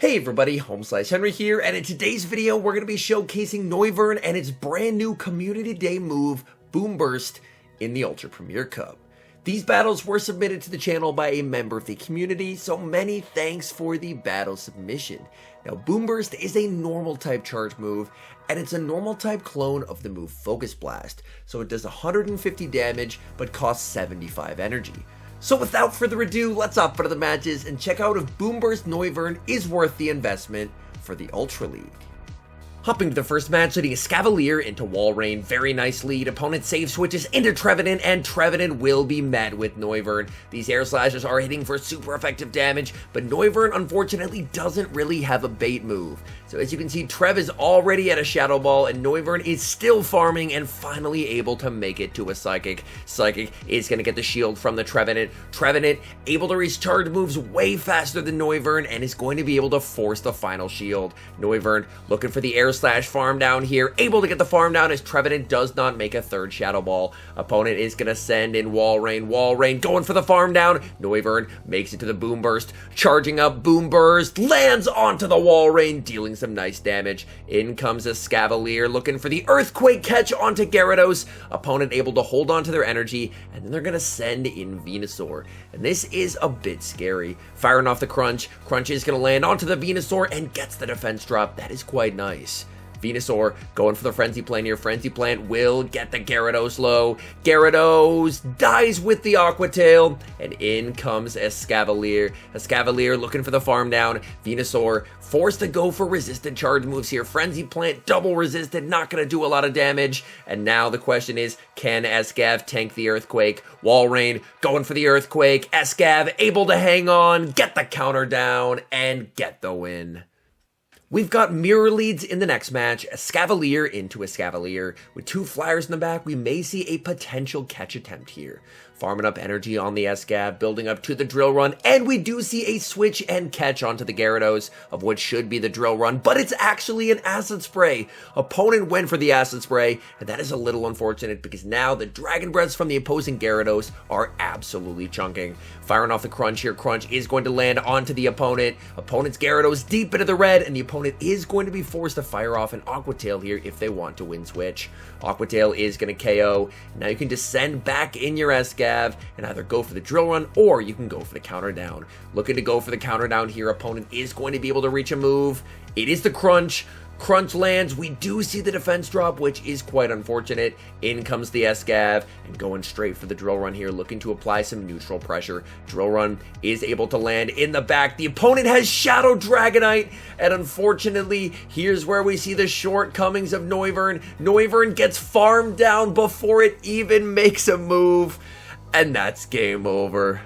Hey everybody, HomeSliceHenry here, and in today's video we're going to be showcasing Noivern and its brand new Community Day move, BOOMBURST, in the Ultra Premier Cup. These battles were submitted to the channel by a member of the community, so many thanks for the battle submission. Now BOOMBURST is a normal type charge move, and it's a normal type clone of the move Focus Blast, so it does 150 damage but costs 75 energy. So without further ado, let's hop into the matches and check out if BOOMBURST Noivern is worth the investment for the Ultra League. Hopping to the first match, leading escavalier into Walrein. Very nice lead. Opponent save switches into Trevenant, and Trevenant will be met with Noivern. These air slashes are hitting for super effective damage, but Noivern unfortunately doesn't really have a bait move. So as you can see, Trev is already at a Shadow Ball, and Noivern is still farming and finally able to make it to a Psychic. Psychic is going to get the shield from the Trevenant. Trevenant able to recharge moves way faster than Noivern and is going to be able to force the final shield. Noivern looking for the air slash farm down here, able to get the farm down as Trevenant does not make a third Shadow Ball. Opponent is going to send in Walrein. Walrein going for the farm down. Noivern makes it to the BOOMBURST, charging up BOOMBURST, lands onto the Walrein, dealing some nice damage. In comes escavalier looking for the Earthquake catch onto Gyarados. Opponent able to hold on to their energy, and then they're going to send in Venusaur. And this is a bit scary. Firing off the Crunch. Crunch is going to land onto the Venusaur and gets the defense drop. That is quite nice. Venusaur going for the Frenzy Plant here. Frenzy Plant will get the Gyarados low. Gyarados dies with the Aqua Tail, and in comes Escavalier. Escavalier looking for the farm down. Venusaur forced to go for resisted charge moves here. Frenzy Plant double resisted, not going to do a lot of damage. And now the question is, can Escav tank the Earthquake? Walrein going for the Earthquake. Escav able to hang on, get the counter down, and get the win. We've got mirror leads in the next match, Escavalier into Escavalier. With two flyers in the back, we may see a potential catch attempt here. Farming up energy on the Escav, building up to the Drill Run, and we do see a switch and catch onto the Gyarados of what should be the Drill Run, but it's actually an Acid Spray. Opponent went for the Acid Spray, and that is a little unfortunate because now the Dragon Breaths from the opposing Gyarados are absolutely chunking. Firing off the Crunch here, Crunch is going to land onto the opponent. Opponent's Gyarados deep into the red, and the opponent is going to be forced to fire off an Aqua Tail here if they want to win switch. Aqua Tail is going to KO. Now you can just send back in your Escav and either go for the Drill Run or you can go for the counter down. Looking to go for the counter down here. Opponent is going to be able to reach a move. It is the Crunch. Crunch lands. We do see the defense drop, which is quite unfortunate. In comes the Escav and going straight for the Drill Run here, looking to apply some neutral pressure. Drill Run is able to land in the back. The opponent has Shadow Dragonite, and unfortunately, here's where we see the shortcomings of Noivern. Noivern gets farmed down before it even makes a move, and that's game over.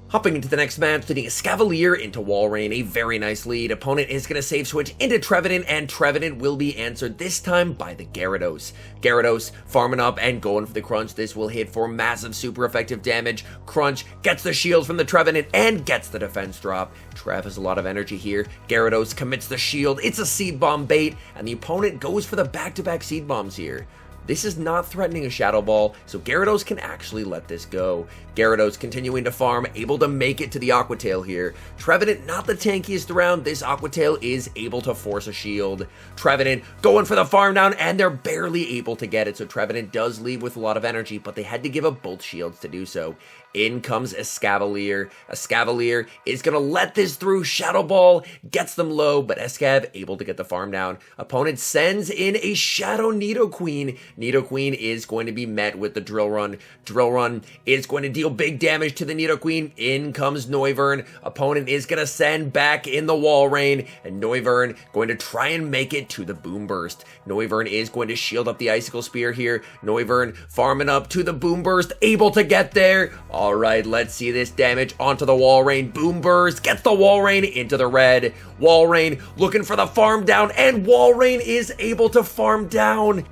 Hopping into the next match, leading Escavalier into Walrein, a very nice lead. Opponent is going to save switch into Trevenant, and Trevenant will be answered this time by the Gyarados. Gyarados farming up and going for the Crunch. This will hit for massive super effective damage. Crunch gets the shield from the Trevenant and gets the defense drop. Trev has a lot of energy here. Gyarados commits the shield. It's a Seed Bomb bait, and the opponent goes for the back-to-back Seed Bombs here. This is not threatening a Shadow Ball, so Gyarados can actually let this go. Gyarados continuing to farm, able to make it to the Aqua Tail here. Trevenant, not the tankiest around. This Aqua Tail is able to force a shield. Trevenant going for the farm down, and they're barely able to get it, so Trevenant does leave with a lot of energy, but they had to give up both shields to do so. In comes Escavalier. Escavalier is going to let this through. Shadow Ball gets them low, but Escav able to get the farm down. Opponent sends in a Shadow Nidoqueen. Nidoqueen is going to be met with the Drill Run. Drill Run is going to deal big damage to the Nidoqueen. In comes Noivern. Opponent is going to send back in the Walrein, and Noivern going to try and make it to the BOOMBURST. Noivern is going to shield up the Icicle Spear here. Noivern farming up to the BOOMBURST, able to get there. Alright, let's see this damage onto the Walrein. BOOMBURST gets the Walrein into the red. Walrein looking for the farm down, and Walrein is able to farm down.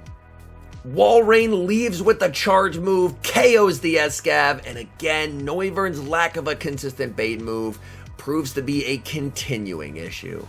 Walrein leaves with the charge move, KOs the Escav, and again, Noivern's lack of a consistent bait move proves to be a continuing issue.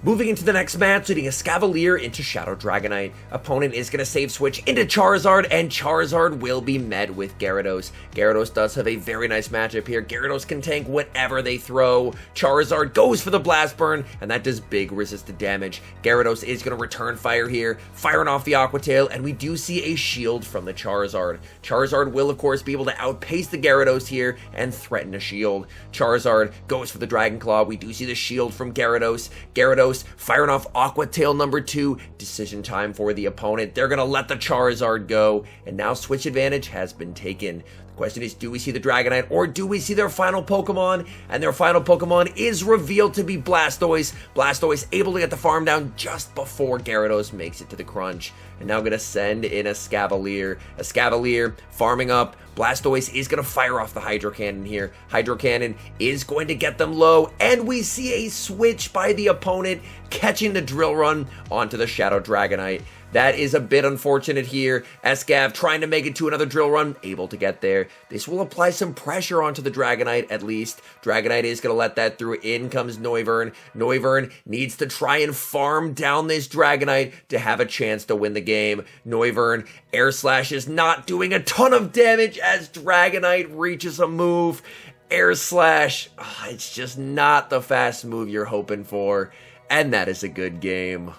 Moving into the next match, leading Escavalier into Shadow Dragonite. Opponent is going to save switch into Charizard, and Charizard will be met with Gyarados. Gyarados does have a very nice matchup here. Gyarados can tank whatever they throw. Charizard goes for the Blast Burn, and that does big resisted damage. Gyarados is going to return fire here, firing off the Aqua Tail, and we do see a shield from the Charizard. Charizard will, of course, be able to outpace the Gyarados here and threaten a shield. Charizard goes for the Dragon Claw. We do see the shield from Gyarados. Gyarados firing off Aqua Tail number 2. Decision time for the opponent. They're going to let the Charizard go, and now switch advantage has been taken. The question is, do we see the Dragonite or do we see their final Pokemon? And their final Pokemon is revealed to be Blastoise. Blastoise able to get the farm down just before Gyarados makes it to the crunch. And now going to send in Escavalier. Escavalier farming up. Blastoise is going to fire off the Hydro Cannon here. Hydro Cannon is going to get them low, and we see a switch by the opponent, catching the Drill Run onto the Shadow Dragonite. That is a bit unfortunate here. Escav trying to make it to another Drill Run, able to get there. This will apply some pressure onto the Dragonite at least. Dragonite is going to let that through. In comes Noivern. Noivern needs to try and farm down this Dragonite to have a chance to win the game. Noivern, Air Slash is not doing a ton of damage as Dragonite reaches a move. Air Slash, it's just not the fast move you're hoping for. And that is a good game.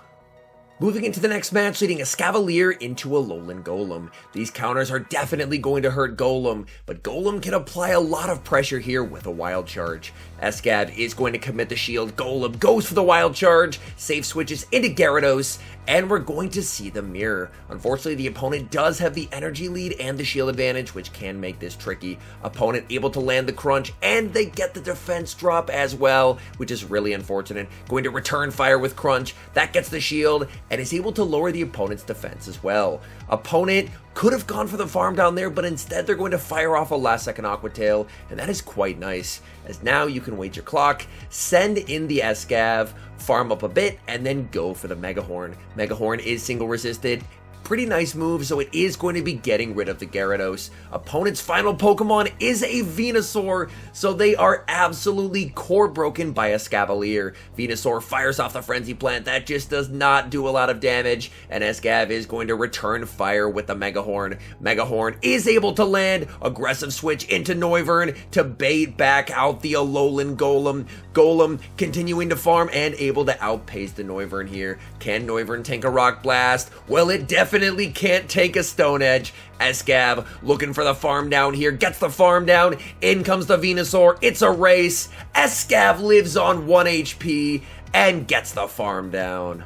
Moving into the next match, leading Escavalier into alolan Golem. These counters are definitely going to hurt Golem, but Golem can apply a lot of pressure here with a Wild Charge. Escav is going to commit the shield. Golem goes for the Wild Charge, save switches into Gyarados, and we're going to see the mirror. Unfortunately, the opponent does have the energy lead and the shield advantage, which can make this tricky. Opponent able to land the crunch, and they get the defense drop as well, which is really unfortunate. Going to return fire with crunch. That gets the shield, and is able to lower the opponent's defense as well. Opponent could have gone for the farm down there, but instead they're going to fire off a last second Aqua Tail, and that is quite nice, as now you can wait your clock, send in the Escav, farm up a bit, and then go for the Mega Horn. Mega Horn is single resisted. Pretty nice move, so it is going to be getting rid of the Gyarados. Opponent's final Pokemon is a Venusaur, so they are absolutely core broken by Escavalier. Venusaur fires off the Frenzy Plant. That just does not do a lot of damage, and Escav is going to return fire with the Mega Horn. Mega Horn is able to land. Aggressive switch into Noivern to bait back out the alolan Golem. Golem continuing to farm and able to outpace the Noivern here. Can Noivern tank a Rock Blast? Well, it definitely can't take a Stone Edge. Escav looking for the farm down here, gets the farm down, in comes the Venusaur, it's a race. Escav lives on 1 HP and gets the farm down.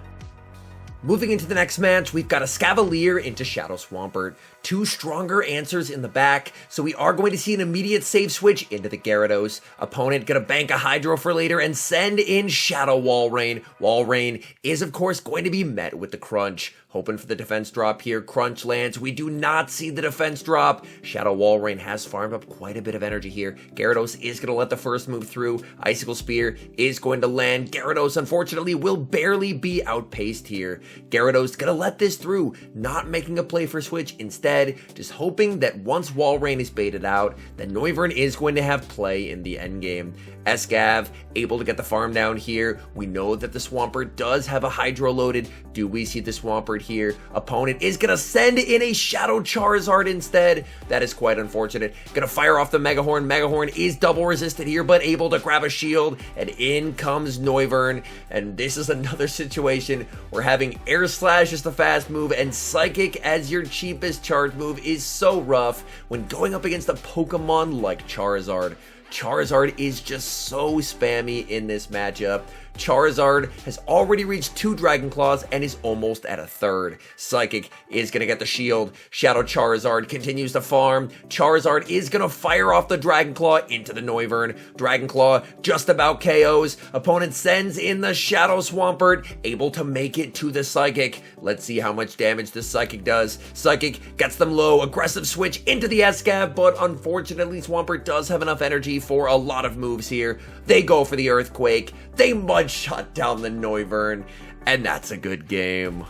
Moving into the next match, we've got Escavalier into Shadow Swampert. Two stronger answers in the back, so we are going to see an immediate save switch into the Gyarados. Opponent gonna bank a Hydro for later and send in Shadow Walrein. Walrein is, of course, going to be met with the Crunch. Hoping for the defense drop here. Crunch lands. We do not see the defense drop. Shadow Walrein has farmed up quite a bit of energy here. Gyarados is going to let the first move through. Icicle Spear is going to land. Gyarados, unfortunately, will barely be outpaced here. Gyarados going to let this through, not making a play for switch. Instead, just hoping that once Walrein is baited out, then Noivern is going to have play in the endgame. Escav able to get the farm down here. We know that the Swampert does have a Hydro loaded. Do we see the Swampert here? Opponent is going to send in a Shadow Charizard instead. That is quite unfortunate. Going to fire off the Mega Horn. Mega Horn is double resisted here, but able to grab a shield. And in comes Noivern. And this is another situation where having Air Slash as the fast move and Psychic as your cheapest charge move is so rough when going up against a Pokemon like Charizard. Charizard is just so spammy in this matchup. Charizard has already reached 2 Dragon Claws and is almost at a third. Psychic is going to get the shield. Shadow Charizard continues to farm. Charizard is going to fire off the Dragon Claw into the Noivern. Dragon Claw just about KOs. Opponent sends in the Shadow Swampert, able to make it to the Psychic. Let's see how much damage this Psychic does. Psychic gets them low. Aggressive switch into the Escav, but unfortunately Swampert does have enough energy for a lot of moves here. They go for the Earthquake. They mud shut down the Noivern, and that's a good game.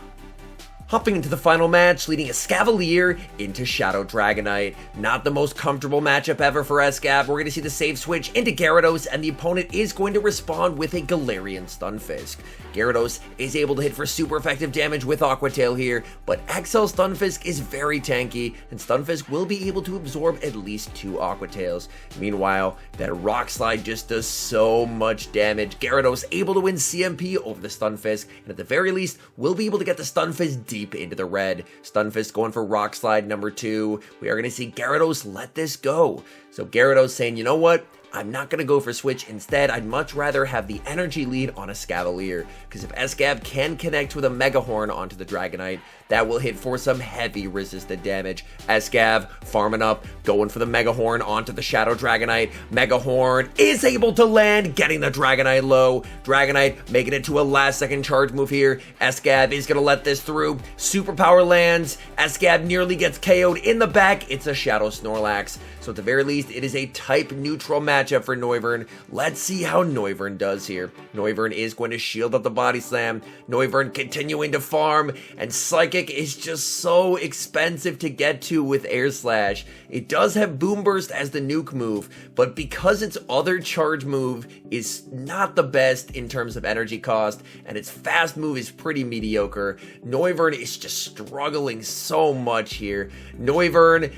Hopping into the final match, leading escavalier into Shadow Dragonite. Not the most comfortable matchup ever for Escav. We're going to see the save switch into Gyarados, and the opponent is going to respond with a Galarian Stunfisk. Gyarados is able to hit for super effective damage with Aqua Tail here, but XL Stunfisk is very tanky, and Stunfisk will be able to absorb at least 2 Aqua Tails. Meanwhile, that Rock Slide just does so much damage. Gyarados able to win CMP over the Stunfisk, and at the very least, will be able to get the Stunfisk deep into the red. Stunfisk going for Rock Slide number 2. We are going to see Gyarados let this go. So Gyarados saying, you know what? I'm not going to go for switch. Instead, I'd much rather have the energy lead on Escavalier, because if Escav can connect with a Mega Horn onto the Dragonite, that will hit for some heavy resisted damage. Escav farming up, going for the Mega Horn onto the Shadow Dragonite. Mega Horn is able to land, getting the Dragonite low. Dragonite making it to a last second charge move here. Escav is going to let this through. Superpower lands. Escav nearly gets KO'd in the back. It's a Shadow Snorlax. So at the very least, it is a type neutral matchup for Noivern. Let's see how Noivern does here. Noivern is going to shield up the Body Slam. Noivern continuing to farm, and Psychic is just so expensive to get to with Air Slash. It does have Boomburst as the nuke move, but because its other charge move is not the best in terms of energy cost, and its fast move is pretty mediocre, Noivern is just struggling so much here. Noivern,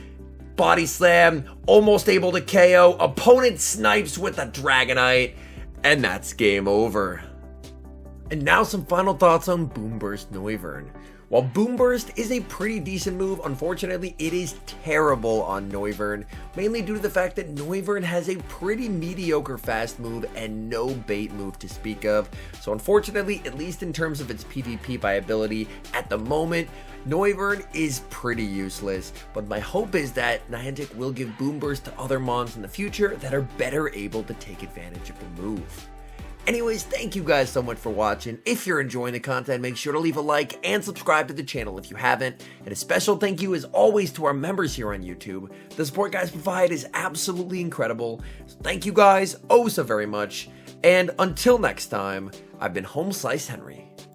Body Slam, almost able to KO, opponent snipes with a Dragonite, and that's game over. And now some final thoughts on Boomburst Noivern. While Boomburst is a pretty decent move, unfortunately it is terrible on Noivern, mainly due to the fact that Noivern has a pretty mediocre fast move and no bait move to speak of. So unfortunately, at least in terms of its PvP viability, at the moment, Noivern is pretty useless, but my hope is that Niantic will give Boomburst to other mons in the future that are better able to take advantage of the move. Anyways, thank you guys so much for watching. If you're enjoying the content, make sure to leave a like and subscribe to the channel if you haven't. And a special thank you as always to our members here on YouTube. The support guys provide is absolutely incredible. So thank you guys oh so very much. And until next time, I've been HomeSliceHenry.